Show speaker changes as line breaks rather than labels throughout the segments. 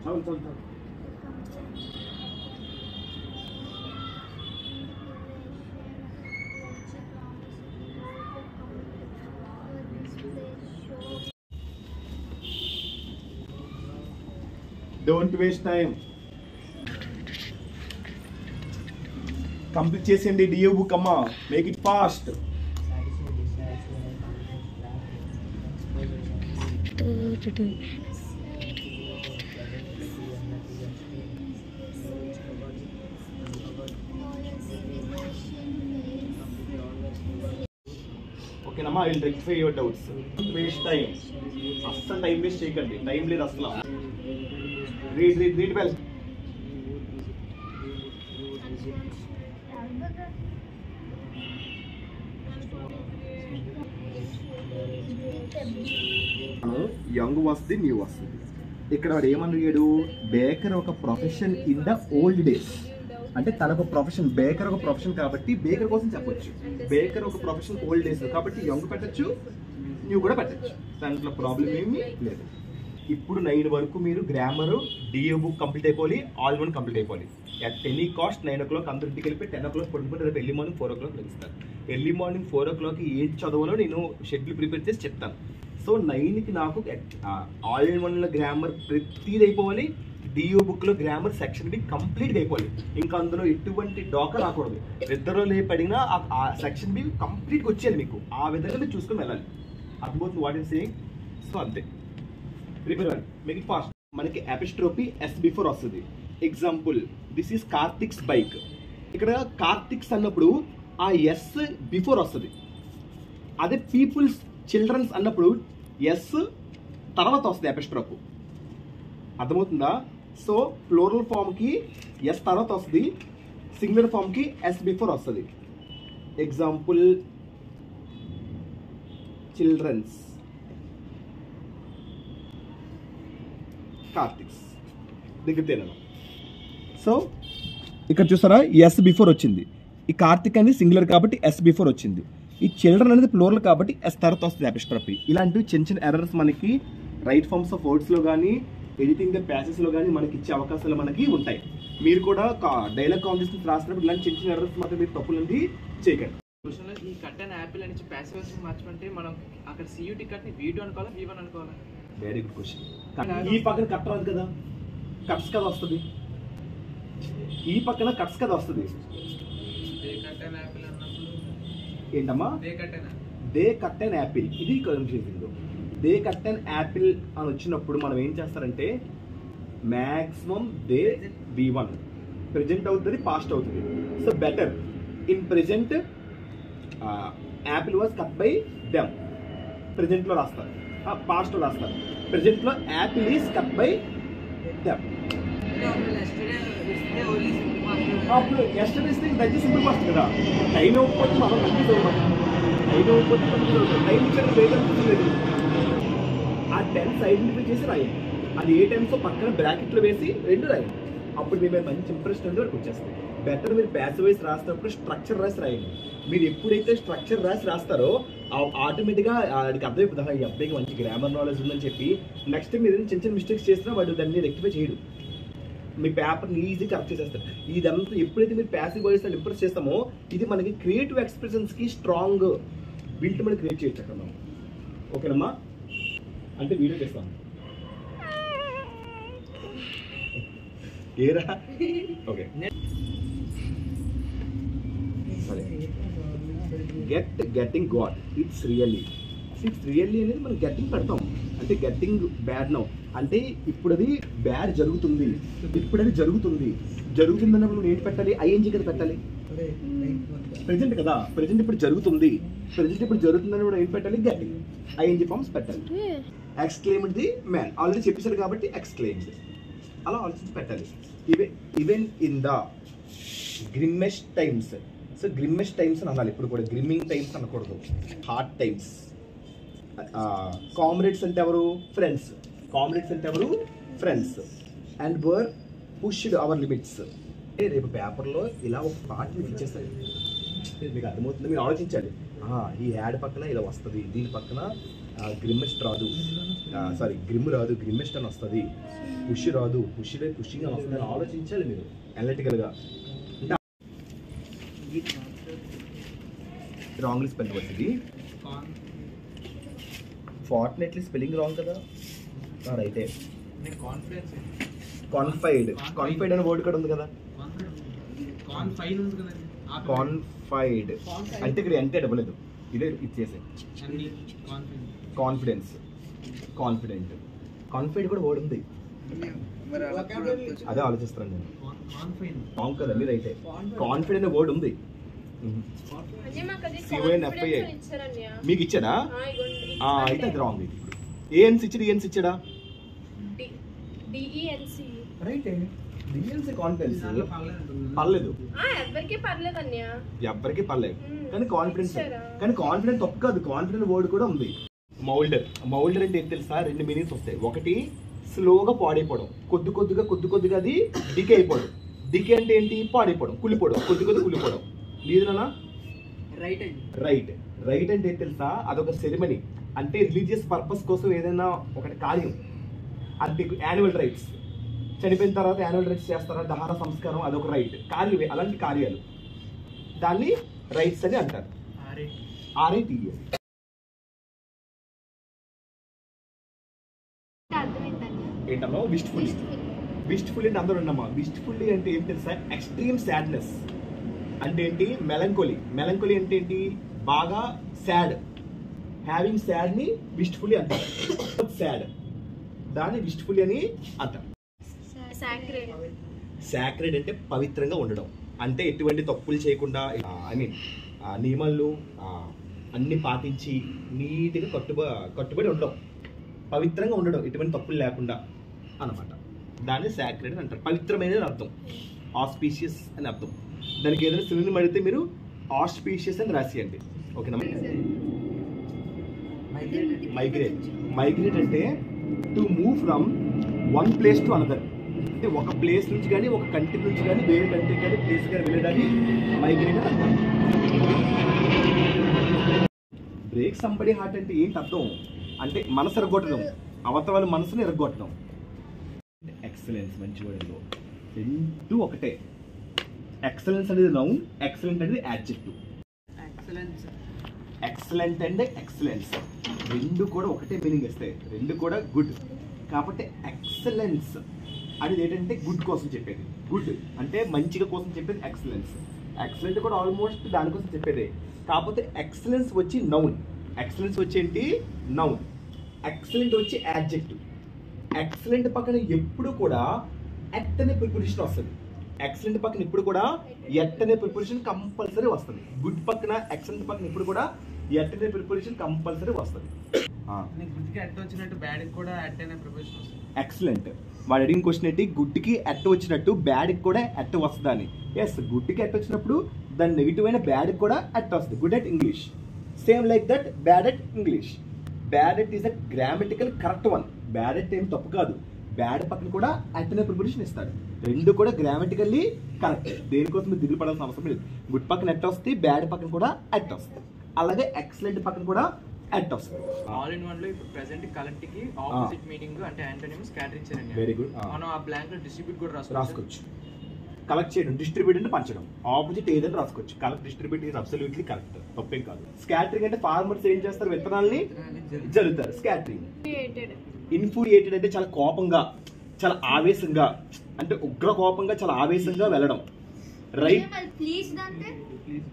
చాలు చాలు చాలు. Don't waste time. కంప్లీట్ చేసేయండి డియో బుక్ అమ్మా. Make it fast. ఓకేనమ్మా, I will rectify your doubts. Waste time, అస్సలు టైం వేస్ట్ చేయకండి. టైం లేదు అసలు. Read well. యంగ్ వస్తుంది, న్యూ వస్తుంది. ఇక్కడ వాడు ఏమన్నాడు, బేకర్ ఒక profession in the old days. అంటే తనకు ప్రొఫెషన్, బేకర్ ఒక ప్రొఫెషన్ కాబట్టి బేకర్ కోసం చెప్పొచ్చు. బేకర్ ఒక ప్రొఫెషన్ ఓల్డ్ డేస్ కాబట్టి యంగ్ పెట్టచ్చు, న్యూ కూడా పెట్టచ్చు. దాంట్లో ప్రాబ్లం ఏమీ లేదు. ఇప్పుడు 9 వరకు మీరు గ్రామర్ డిఓ బుక్ కంప్లీట్ అయిపోవాలి, ఆల్ వన్ కంప్లీట్ అయిపోవాలి. అట్ ఎనీ కాస్ట్ 9 o'clock అందరూ ఇంటికి వెళ్ళిపోయి 10 o'clock పడుకుంటే రేపు ఎర్లీ మార్నింగ్ 4 o'clock లభిస్తారు. ఎర్లీ మార్నింగ్ 4 o'clock ఏది చదవాలో నేను షెడ్యూల్ ప్రిపేర్ చేసి చెప్తాను. సో 9కి నాకు ఆల్ ఇన్ వన్లో గ్రామర్ ప్రతిది అయిపోవాలి. డిఓ బుక్లో గ్రామర్ సెక్షన్ బి కంప్లీట్గా అయిపోవాలి. ఇంకా అందులో ఎటువంటి డోకా రాకూడదు. ఇద్దరు లేపడినా ఆ సెక్షన్ బి కంప్లీట్గా వచ్చేయాలి మీకు. ఆ విధంగా మీరు చూసుకొని వెళ్ళాలి. అర్థమవుతుంది వాట్ ఈస్ సేయింగ్. సో అంతే, ప్రిపేర్ అవ్వాలి, మేక్ ఇట్ ఫాస్ట్. మనకి అపిస్ట్రోఫీ ఎస్ బిఫోర్ వస్తుంది. Example, this is Karthik's bike. ఇక్కడ కార్తిక్స్ అన్నప్పుడు ఆ ఎస్ బిఫోర్ వస్తుంది. అదే పీపుల్స్ చిల్డ్రన్స్ అన్నప్పుడు ఎస్ తర్వాత వస్తుంది అపిస్ట్రోఫ్. అర్థమవుతుందా? సో ప్లూరల్ ఫామ్కి ఎస్ తర్వాత వస్తుంది, సింగులర్ ఫామ్కి ఎస్ బిఫోర్ వస్తుంది. ఎగ్జాంపుల్, చిల్డ్రన్స్, కార్తిక్స్ దగ్గర తేనను. సో ఇక్కడ చూసారా, ఎస్ బిఫోర్ వచ్చింది. ఈ కార్తిక్ అనేది సింగులర్ కాబట్టి ఎస్ బిఫోర్ వచ్చింది. ఈ చిల్డ్రన్ అనేది ప్లూరల్ కాబట్టి ఎస్ తర్వాత వస్తుంది అపిస్ట్రోఫీ. ఇలాంటివి చిన్న చిన్న ఎర్రర్స్ మనకి రైట్ ఫార్మ్స్ ఆఫ్ వర్డ్స్లో కానీ ఎడిటింగ్ ద ప్యాసెస్లో కానీ మనకి ఇచ్చే అవకాశాలు మనకి ఉంటాయి. మీరు కూడా డైలాగ్ కాంపిటీషన్స్ రాసినప్పుడు ఇలాంటి చిన్న చిన్న ఎర్రర్స్ మాత్రం మీరు తప్పులంది చేయకండి.
ఈ కట్ అండ్ యాపిల్ అని ప్యాసివ్ మార్చుకుంటే మనం అక్కడ సియూటీ కట్ ని V2 అనుకోవాలా V1 అనుకోవాలా?
Very good question. ఈ పక్కన కట్ రాదు కదా, కట్స్ కదా వస్తుంది. ఈ పక్కన కట్స్ కదా వస్తుంది. ఏంటమ్మా, దే కట్ అండ్ యాపిల్. ఇది confusing. They cut and apple అని వచ్చినప్పుడు మనం ఏం చేస్తారంటే మ్యాక్సిమం దే V1 ప్రెజెంట్ అవుతుంది, పాస్ట్ అవుతుంది. So better in present apple was cut by them. ప్రెజెంట్లో రాస్తారు, పాస్ట్లో రాస్తారు. ప్రెజెంట్లో apple is cut by them. అప్పుడు ఎస్టర్డే ఇస్తే దయచేసి సింపుల్ పాస్ట్ కదా. టైం ఇవ్వకపోతే మనం కన్ఫ్యూజ్ అవ్వమాట. టైం ఇవ్వకపోతే కన్ఫ్యూజ్ అవుతాం. టైం ఇచ్చాక వేరే ఆ 10 ఐడెంటిఫై చేసి రాయండి. అది ఏ టైమ్స్ పక్కన బ్రాకెట్లో వేసి 2 రాయండి. అప్పుడు మీ మీద మంచి ఇంప్రెషన్ ఉంది వరకు వచ్చేస్తుంది. బెటర్ మీరు ప్యాసివ్ వైస్ రాసినప్పుడు స్ట్రక్చర్ రాసి రాయండి. మీరు ఎప్పుడైతే స్ట్రక్చర్ రాస్తారో ఆటోమేటిక్గా వాడికి అర్థమైపోతుంది, ఈ అబ్బాయికి మంచి గ్రామర్ నాలెడ్జ్ ఉందని చెప్పి నెక్స్ట్ టైం మీరు చిన్న చిన్న మిస్టేక్స్ చేసినా వాడు దాన్ని రెక్టిఫై చేయడు. మీ పేపర్ని ఈజీ కరెక్ట్ చేసేస్తారు. ఇదంతా ఎప్పుడైతే మీరు ప్యాసివ్ వాయిస్ అని ఇంప్రెస్ చేస్తామో ఇది మనకి క్రియేటివ్ ఎక్స్ప్రెషన్స్కి స్ట్రాంగ్ బిల్ట్ మనం క్రియేట్ చేయొచ్చు అక్కడ మనం. ఓకేనమ్మా, అంటే వీడియో చేస్తాను. ఏరా ఓకే సరే. గెట్టింగ్ గాట్ ఇట్స్ రియల్లీ అనేది మనం గెట్టింగ్ పెడతాం. అంటే గెట్టింగ్ బ్యాడ్ నౌ అంటే ఇప్పుడు అది బ్యాడ్ జరుగుతుంది, ఇప్పుడు అది జరుగుతుంది అన్నప్పుడు ఏంటి పెట్టాలి? ఐఎన్జీ కదా పెట్టాలి. ప్రెజెంట్ కదా, ప్రెజెంట్ ఇప్పుడు జరుగుతుంది, ప్రెజెంట్ ఇప్పుడు జరుగుతుందని కూడా ఏం పెట్టాలి? గెట్టింగ్ ఐఎన్జీ ఫార్మ్స్ పెట్టాలి. ఎక్స్క్లెయిమ్డ్ ది మ్యాన్ ఆల్రెడీ చెప్పేశారు కాబట్టి ఎక్స్క్లెయిమ్డ్ అలా ఆలోచించి పెట్టాలి. Even in the grimmest times. So grimmest times అని అనాలి. ఇప్పుడు కూడా గ్రిమ్మింగ్ టైమ్స్ అనకూడదు, హార్డ్ టైమ్స్. కామ్రేడ్స్ అంటే ఎవరు? ఫ్రెండ్స్. కామ్రేడ్స్ అంటే ఎవరు? Friends. And were pushed our limits. రేపు పేపర్లో ఇలా ఒక పార్ట్ మీకు ఇచ్చేస్తారు. మీకు అర్థమవుతుంది, మీరు ఆలోచించాలి. ఈ యాడ్ పక్కన ఇలా వస్తుంది, దీని పక్కన గ్రిమ్మెస్ట్ రాదు, సారీ గ్రిమ్ రాదు, గ్రిమ్మెస్ట్ అని వస్తుంది. పుష్ రాదు, పుషింగ్ అని వస్తుంది. ఆలోచించాలి మీరు అనలిటికల్గా. రాంగ్లీ స్పెల్ వచ్చింది. ఫార్ట్నెట్లీ స్పెల్లింగ్ రాంగ్ కదా. రైటే. కాన్ఫైడ్ అనే వర్డ్ కూడా ఉంది కదా. కాన్ఫైడ్ అంటే ఇక్కడ ఎంత ఇవ్వలేదు, ఇదే ఇచ్చేసే. కాన్ఫిడెన్స్, కాన్ఫిడెంట్, కాన్ఫైడ్ కూడా వర్డ్ ఉంది. అదే ఆలోచిస్తాను నేను. రాంగ్ కదా మీరు అయితే. కాన్ఫిడెంట్ అనే వర్డ్ ఉంది. CONFID మీకు ఇచ్చాడా? అయితే అది రాంగ్. ఇప్పుడు ఏఎన్స్ ఇచ్చాడు, ఈఎన్స్ ఇచ్చాడా? రైట్. డిఎన్సీ కాన్ఫిడెన్స్ పర్లేదు, ఎవ్వరికి పర్లేదు. కానీ కాన్ఫిడెన్స్, కానీ కాన్ఫిడెన్స్ తప్పు కాదు. కాన్ఫిడెంట్ వర్డ్ కూడా ఉంది. మౌల్డర్ అంటే ఏంటి తెలుసా? 2 మీనింగ్స్ వస్తాయి. ఒకటి స్లోగా పాడైపోవడం, కొద్దిగా అది డికే అయిపోవడం. డికే అంటే ఏంటి? పాడైపోవడం, కుళ్ళిపోవడం, కొద్ది కుళ్ళిపోవడం. లేదనా? రైట్ అంటే ఏంటి తెలుసా? అదొక సెరిమనీ, అంటే రిలీజియస్ పర్పస్ కోసం ఏదైనా ఒకటి కార్యం. అంటే యాన్యువల్ రైట్స్, చనిపోయిన తర్వాత యాన్యువల్ రైట్స్ చేస్తారా, దహన సంస్కారం, అదొక రైట్ కార్యం. అలాంటి కార్యాలు దాన్ని రైట్స్ అని అంటారు. RITES. ఏంటమ్మా విష్ఫుల్లీ? విష్ఫుల్లీ అంటే అందరూ ఉండమ్మా. విష్ఫుల్లీ అంటే ఏంటి తెలుసా? ఎక్స్ట్రీమ్ సాడ్నెస్ అంటే ఏంటి? మెలంకోలీ అంటే ఏంటి? బాగా సాడ్, హ్యావింగ్ సాడ్ ని విష్ఫుల్లీ అంటారు. సాడ్, దాన్ని విష్ఫుల్లీ అని అంటారు. సాక్రెడ్ అంటే పవిత్రంగా ఉండడం, అంటే ఎటువంటి తప్పులు చేయకుండా, ఐ మీన్ నియమాలు అన్ని పాటించి నీట్గా కట్టుబడి ఉండడం, పవిత్రంగా ఉండడం, ఎటువంటి తప్పులు లేకుండా అన్నమాట. దాన్ని సాక్రెడ్ అని అంటారు. పవిత్రమైన అర్థం. ఆస్పీషియస్ అని అర్థం. దానికి ఏదైనా సినిమా అడిగితే మీరు ఆస్పీషియస్ అని రాసియండి. ఓకేనా? మైగ్రేట్ అంటే to move from one place to another. అంటే ఒక ప్లేస్ నుంచి కానీ, ఒక కంట్రీ నుంచి కానీ, వేరే కంట్రీ కానీ, ప్లేస్ కానీ వెళ్ళడానికి మైగ్రేట్ అని అంటారు. బ్రేక్ సంబడి హార్ట్ అంటే ఏంటి అర్థం? అంటే మనసు ఎరగొట్టడం, అవతల వాళ్ళ మనసుని ఎరగొట్టడం. ఎక్సలెన్స్, మంచి వర్డ్లో రెండు ఒకటే. ఎక్సలెన్స్ అనేది నౌన్, ఎక్సలెంట్ అనేది యాడ్జెక్టివ్. ఎక్సలెంట్ అండ్ ఎక్సలెన్స్ రెండు కూడా ఒకటే మీనింగ్ ఇస్తాయి, రెండు కూడా గుడ్. కాబట్టి ఎక్సలెన్స్ అనేది ఏంటంటే గుడ్ కోసం చెప్పేది. గుడ్ అంటే మంచిగా కోసం చెప్పేది ఎక్సలెన్స్. ఎక్సలెంట్ కూడా ఆల్మోస్ట్ దానికోసం చెప్పేది. కాకపోతే ఎక్సలెన్స్ వచ్చి నౌన్, ఎక్సలెన్స్ వచ్చి ఏంటి? నౌన్. ఎక్సలెంట్ వచ్చి యాడ్జెక్టివ్. ఎక్సలెంట్ పక్కన ఎప్పుడు కూడా ఎట్ అనే ప్రిపోజిషన్ వస్తుంది. ఎక్సలెంట్ పక్కన ఇప్పుడు కూడా ఎట్ అనే ప్రిపోజిషన్ కంపల్సరీ వస్తుంది. గుడ్ పక్కన, ఎక్సలెంట్ పక్కన ఇప్పుడు కూడా ఎట్ అనే ప్రిపోజిషన్ కంపల్సరీ వస్తుంది. ఎక్సలెంట్. వాడు అడిగిన క్వశ్చన్ ఏంటి? గుడ్కి ఎట్ వచ్చినట్టు బ్యాడ్కి కూడా ఎట్ వస్తుందా అని. ఎస్, గుడ్కి ఎట్ వచ్చినప్పుడు దాని నెగిటివ్ అయిన బ్యాడ్కి కూడా ఎట్ వస్తుంది. Good at English, same like that bad at English. Bad at is the grammatical correct one. Bad at ఏం తప్పు కాదు. బ్యాడ్ పక్కన కూడా అట్ అనే ప్రిపోజిషన్ ఇస్తాడు. రెండు కూడా గ్రామటికల్లీ కరెక్ట్. దేనికోసం మీరు దిగులు పడాల్సిన అవసరం లేదు. గుడ్ పక్కన ఎట్ వస్తుంది, బ్యాడ్ పక్కన కూడా ఎట్ వస్తుంది. అలాగే ఎక్సలెంట్ పక్కన కూడా ఎట్ వస్తుంది.
ఆల్ ఇన్ వన్ లో ఇప్పుడు ప్రెజెంట్ కలెక్ట్ కి ఆపోజిట్ మీనింగ్ అంటే యాంటోనిమ్స్ క్యాటర్ ఇచ్చారండి. Very good. మనం ఆ బ్లాంక్ లో డిస్ట్రిబ్యూట్ కూడా రాసుకోవచ్చు. కలెక్ట్ చేయడం, డిస్ట్రిబ్యూట్ అంటే పంచడం. ఆపోజిట్ ఏదైనా రాసుకోవచ్చు. Collect, distribute is absolutely correct, తప్పేం కాదు. స్కాటరింగ్ అంటే ఫార్మర్స్ ఏం చేస్తారు? విత్తనాలని జల్లుతారు. స్కాటరింగ్. ఇన్ఫ్యూరియేటెడ్ అంటే చాలా కోపంగా, చాలా ఆవేశంగా, అంటే ఉగ్ర కోపంగా, చాలా ఆవేశంగా వెళ్ళడం. రైట్.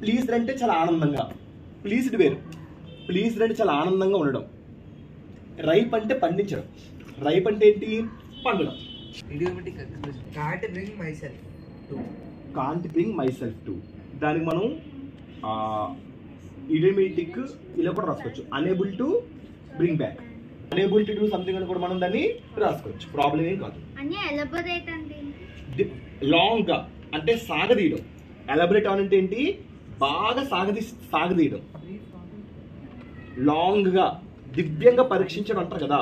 ప్లీజ్డ్ అంటే చాలా ఆనందంగా. ప్లీజ్డ్ వేరు. ప్లీజ్డ్ అంటే చాలా ఆనందంగా ఉండడం. రైప్ అంటే పండించడం. రైప్ అంటే ఏంటి? పండడం.
Can't bring myself to. దానికి మనం ఇడియోమేటిక్ ఇలా కూడా రాసుకోవచ్చు. Unable to bring back, unable to do something అని కూడా మనం దాన్ని రాసుకోవచ్చు. ప్రాబ్లం ఏం కాదు. లాంగ్ గా అంటే సాగదీయడం. ఎలబరేట్ ఆన్ అంటే ఏంటి? బాగా సాగదీయడం. లాంగ్ గా, దివ్యంగా పరీక్షించడం అంటారు కదా,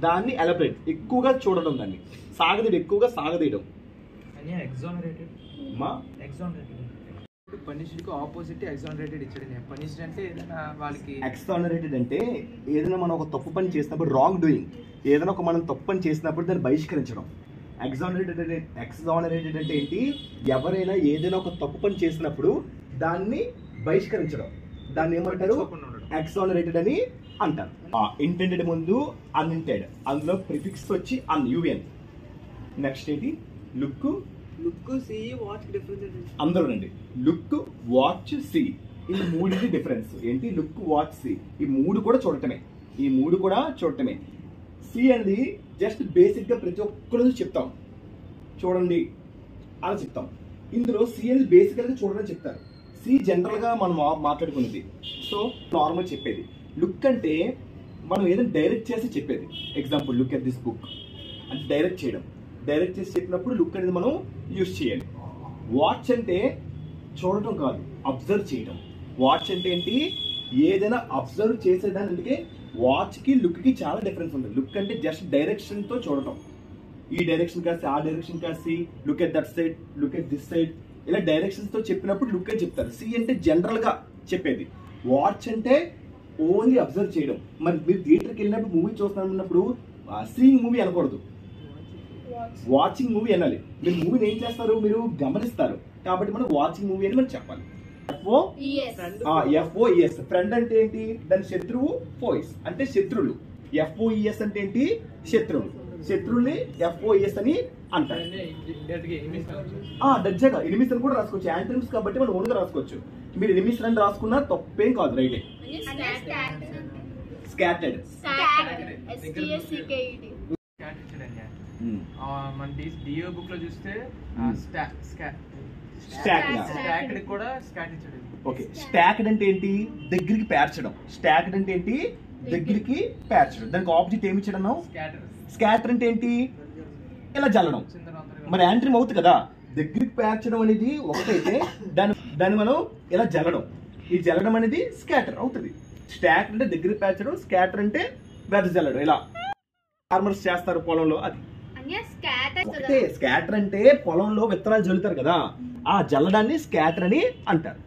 దాన్ని ఎలబరేట్. ఎక్కువగా చూడడం, దాన్ని సాగదీయడం, ఎక్కువగా సాగదీయడం.
పనిష్డ్ కి ఆపోజిట్ ఎగ్జానరేటెడ్ ఇచ్చాడు. పనిష్డ్ అంటే ఏదైనా వాళ్ళకి
ఎక్సానరేటెడ్ అంటే ఏదైనా మనం ఒక తప్పు పని చేసినప్పుడు రాంగ్ డూయింగ్, ఏదైనా ఒక మనం తప్పు పని చేసినప్పుడు దాన్ని బహిష్కరించడం. ఎక్సానరేటెడ్ అంటే ఏంటి, ఎవరైనా ఏదైనా ఒక తప్పు పని చేసినప్పుడు దాన్ని బహిష్కరించడం, దాన్ని ఏమంటారు ఎక్సానరేటెడ్ అని అంటారు. ఇంటెండెడ్ ముందు అన్ఇంటెండ్, అందులో ప్రిఫిక్స్ వచ్చి యుఎన్. నెక్స్ట్ ఏంటి లుక్
సి వాచ్ డిఫరెన్స్
అందరూ రండి. లుక్ వాచ్ సి ఈ మూడింటి డిఫరెన్స్ ఏంటి, లుక్ వాచ్ సి ఈ మూడు కూడా చూడటమే. సి అనేది జస్ట్ బేసిక్ గా ప్రతి ఒక్కరు చెప్తాం చూడండి అని చెప్తాం. ఇందులో సి అనేది బేసిక్ గా చూడడం చెప్తారు. సి జనరల్ గా మనం మాట్లాడుకునేది, సో నార్మల్ చెప్పేది. లుక్ అంటే మనం ఏదైనా డైరెక్ట్ చేసి చెప్పేది. Example look at this book అంటే డైరెక్ట్ చేయడం. డైరెక్ట్ చేసి చెప్పినప్పుడు లుక్ అనేది మనం యూజ్ చేయాలి. వాచ్ అంటే చూడటం కాదు, అబ్జర్వ్ చేయడం. వాచ్ అంటే ఏంటి, ఏదైనా అబ్జర్వ్ చేసేదాన్ని. అందుకే వాచ్ కి లుక్ కి చాలా డిఫరెన్స్ ఉంది. లుక్ అంటే జస్ట్ డైరెక్షన్ తో చూడటం, ఈ డైరెక్షన్ కాసి ఆ డైరెక్షన్ కాసి, look at that side, look at this side, ఇలా డైరెక్షన్స్ తో చెప్పినప్పుడు లుక్ అని చెప్తారు. సి అంటే జనరల్ గా చెప్పేది. వాచ్ అంటే ఓన్లీ అబ్జర్వ్ చేయడం. మరి మీరు థియేటర్కి వెళ్ళినప్పుడు మూవీ చూస్తున్నప్పుడు సీయింగ్ మూవీ అనకూడదు, వాచింగ్ మూవీ అనాలి. మీరు మూవీని ఏం చేస్తారు, మీరు గమనిస్తారు. కాబట్టి మనం వాచింగ్ మూవీ అని మనం చెప్పాలి. FOES ఫ్రెండ్ అంటే ఏంటి, దాని శత్రువు. ఫోయిస్ అంటే శత్రువులు. FOES అంటే ఏంటి, శత్రువులు. శత్రువుల్ని FOES అని అంటారు. డజ్జగా ఎనిమిస్ అని కూడా రాసుకోవచ్చు. యాంటనిమ్స్ కాబట్టి మనం ఓన్గా రాసుకోవచ్చు. మీరు ఎనిమిస్ అని రాసుకున్నా తప్పేం కాదు, రైటే. స్కాటర్డ్
మన డిఓ బుక్ లో చూస్తే
స్టాక్డ్
కూడా స్కాట్ ఇచ్చాడు.
ఓకే, స్టాక్డ్ అంటే ఏంటి, దగ్గరికి పేర్చడం. స్టాక్డ్ అంటే ఏంటి, దగ్గరికి పేర్చడం. దానికి ఆపోజిట్ ఏమి ఇచ్చాడు అన్నావు, స్కాటర్ అంటే ఏంటి, ఇలా జల్లడం. మరి యాంటనిమ్ అవుతుంది కదా. దగ్గరికి పేర్చడం అనేది ఒకటైతే దాన్ని మనం ఇలా జల్లడం. ఈ జల్లడం అనేది స్కాటర్ అవుతుంది. స్టాక్ అంటే దగ్గర పేర్చడం, స్కాటర్ అంటే వెదజల్లడం. ఇలా ఫార్మర్స్ చేస్తారు పొలంలో. అది ఒకటే. స్కాటర్ అంటే పొలంలో విత్తనాలు జల్లుతారు కదా, ఆ జల్లడాన్ని స్కాటర్ అని అంటారు.